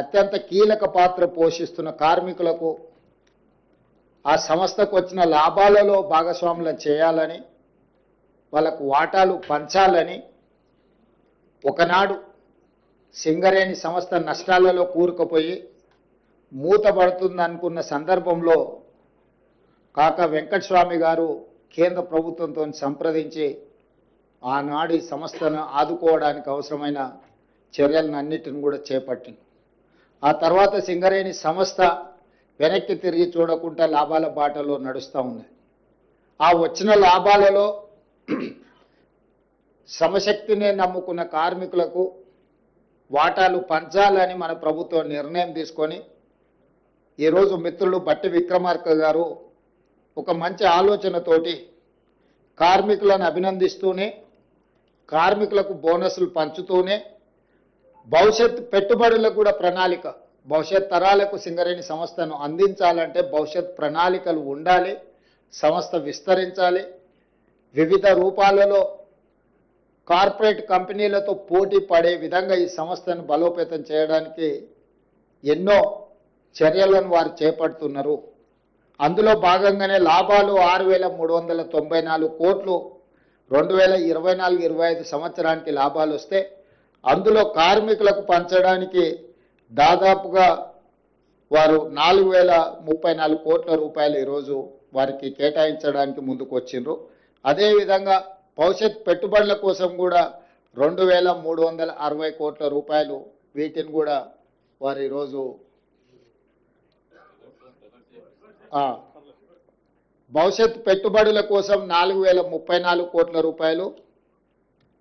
అత్యంత కీలక పాత్ర పోషిస్తున్న కార్మికులకు ఆ సంస్థకు వచ్చిన లాభాలలో భాగస్వాములను చేయాలని, వాళ్ళకు వాటాలు పంచాలని, ఒకనాడు సింగరేణి సంస్థ నష్టాలలో కూరుకుపోయి మూతపడుతుంది అనుకున్న సందర్భంలో కాకా వెంకటస్వామి గారు కేంద్ర ప్రభుత్వంతో సంప్రదించి ఆనాడు ఈ సంస్థను ఆదుకోవడానికి అవసరమైన చర్యలన్నిటిని కూడా చేపట్టింది. ఆ తర్వాత సింగరేణి సంస్థ వెనక్కి తిరిగి చూడకుండా లాభాల బాటలో నడుస్తూ ఉంది. ఆ వచ్చిన లాభాలలో శ్రమశక్తిని నమ్ముకున్న కార్మికులకు వాటాలు పంచాలని మన ప్రభుత్వం నిర్ణయం తీసుకొని ఈరోజు మిత్రులు బట్టి విక్రమార్క గారు ఒక మంచి ఆలోచనతోటి కార్మికులను అభినందిస్తూనే, కార్మికులకు బోనస్లు పంచుతూనే, భవిష్యత్ పెట్టుబడులకు కూడా ప్రణాళిక, భవిష్యత్ తరాలకు సింగరేణి సంస్థను అందించాలంటే భవిష్యత్ ప్రణాళికలు ఉండాలి, సంస్థ విస్తరించాలి, వివిధ రూపాలలో కార్పొరేట్ కంపెనీలతో పోటీ పడే విధంగా ఈ సంస్థను బలోపేతం చేయడానికి ఎన్నో చర్యలను వారు చేపడుతున్నారు. అందులో భాగంగానే లాభాలు 6,394 కోట్లు 2024-25 సంవత్సరానికి లాభాలు వస్తే అందులో కార్మికులకు పంచడానికి దాదాపుగా వారు 4,034 కోట్ల రూపాయలు ఈరోజు వారికి కేటాయించడానికి ముందుకు వచ్చిండ్రు. అదేవిధంగా భవిష్యత్ పెట్టుబడుల కోసం కూడా 2,360 కోట్ల రూపాయలు వీటిని కూడా వారు ఈరోజు భవిష్యత్ పెట్టుబడుల కోసం 4,034 కోట్ల రూపాయలు,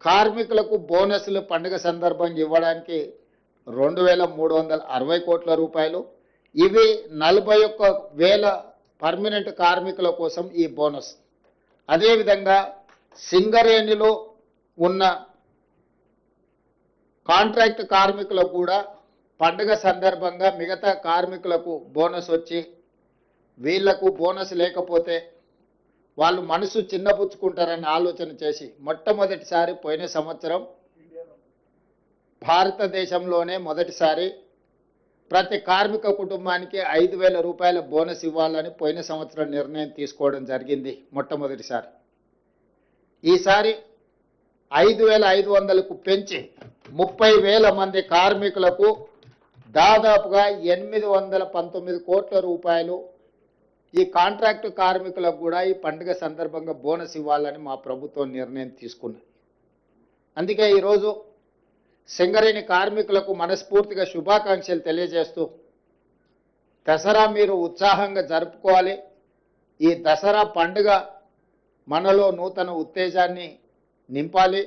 కార్మికులకు బోనస్లు పండుగ సందర్భంగా ఇవ్వడానికి 2,360 కోట్ల రూపాయలు, ఇవి 41,000 పర్మనెంట్ కార్మికుల కోసం ఈ బోనస్. అదేవిధంగా సింగరేణిలో ఉన్న కాంట్రాక్ట్ కార్మికులకు కూడా పండుగ సందర్భంగా మిగతా కార్మికులకు బోనస్ వచ్చి, వీళ్లకు బోనస్ లేకపోతే వాళ్ళు మనసు చిన్నపుచ్చుకుంటారని ఆలోచన చేసి మొట్టమొదటిసారి పోయిన సంవత్సరం భారతదేశంలోనే మొదటిసారి ప్రతి కార్మిక కుటుంబానికి 5,000 రూపాయల బోనస్ ఇవ్వాలని పోయిన సంవత్సరం నిర్ణయం తీసుకోవడం జరిగింది మొట్టమొదటిసారి. ఈసారి 5,500కు పెంచి 30,000 మంది కార్మికులకు దాదాపుగా 819 కోట్ల రూపాయలు ఈ కాంట్రాక్టు కార్మికులకు కూడా ఈ పండుగ సందర్భంగా బోనస్ ఇవ్వాలని మా ప్రభుత్వం నిర్ణయం తీసుకున్నది. అందుకే ఈరోజు సింగరేణి కార్మికులకు మనస్ఫూర్తిగా శుభాకాంక్షలు తెలియజేస్తూ, దసరా మీరు ఉత్సాహంగా జరుపుకోవాలి. ఈ దసరా పండుగ మనలో నూతన ఉత్తేజాన్ని నింపాలి.